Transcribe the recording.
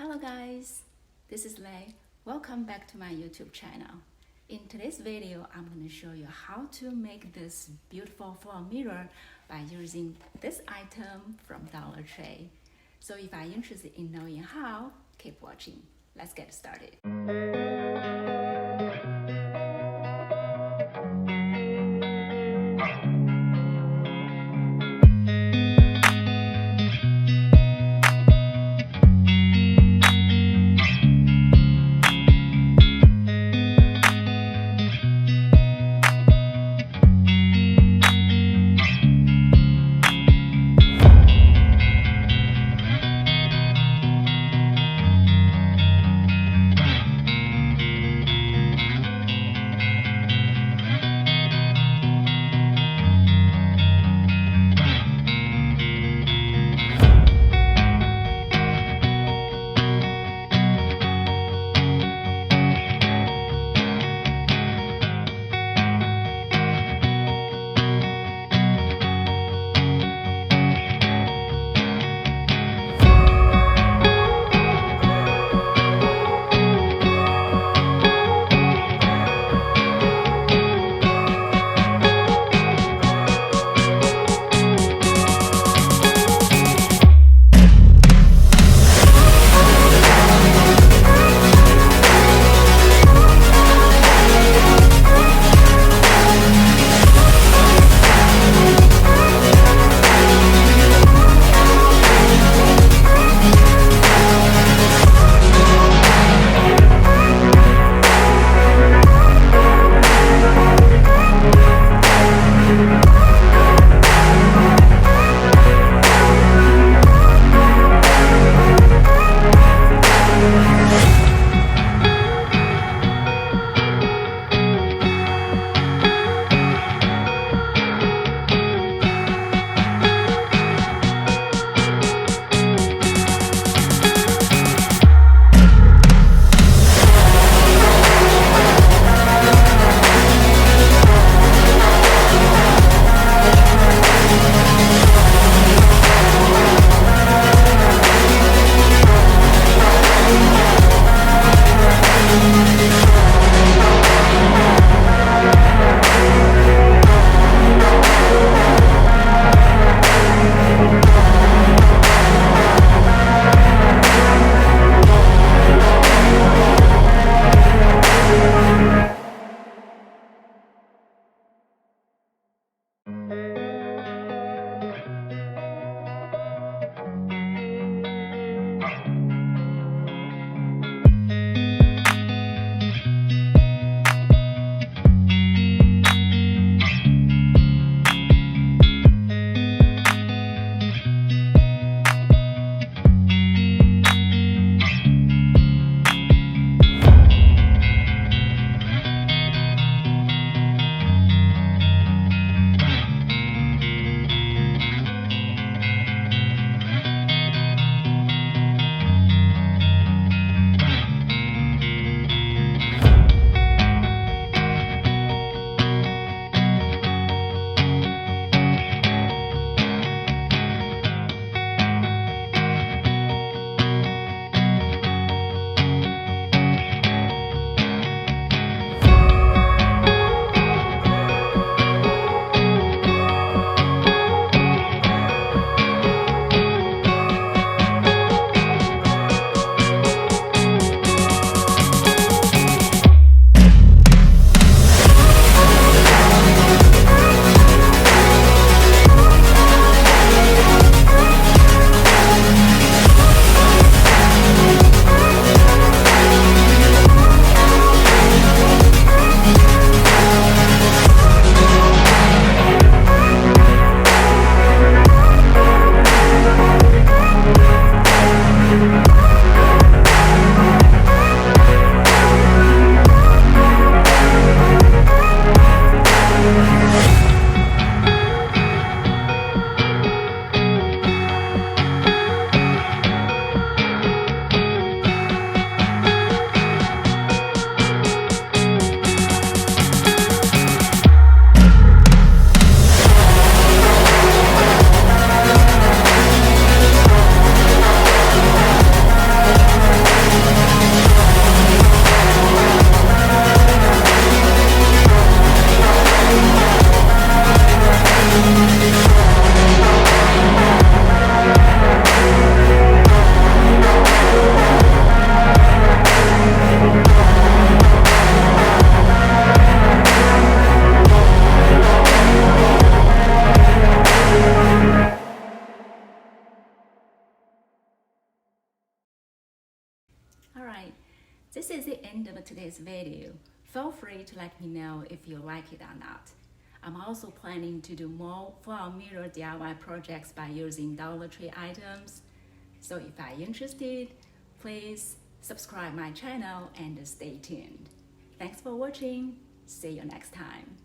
Hello guys, this is Lei. Welcome back to my YouTube channel. In today's video, I'm going to show you how to make this beautiful foil mirror by using this item from Dollar Tree. So if you're interested in knowing how, keep watching. Let's get started. Alright, this is the end of today's video. Feel free to let me know if you like it or not. I'm also planning to do more foil mirror DIY projects by using Dollar Tree items. So if you're interested, please subscribe my channel and stay tuned. Thanks for watching. See you next time.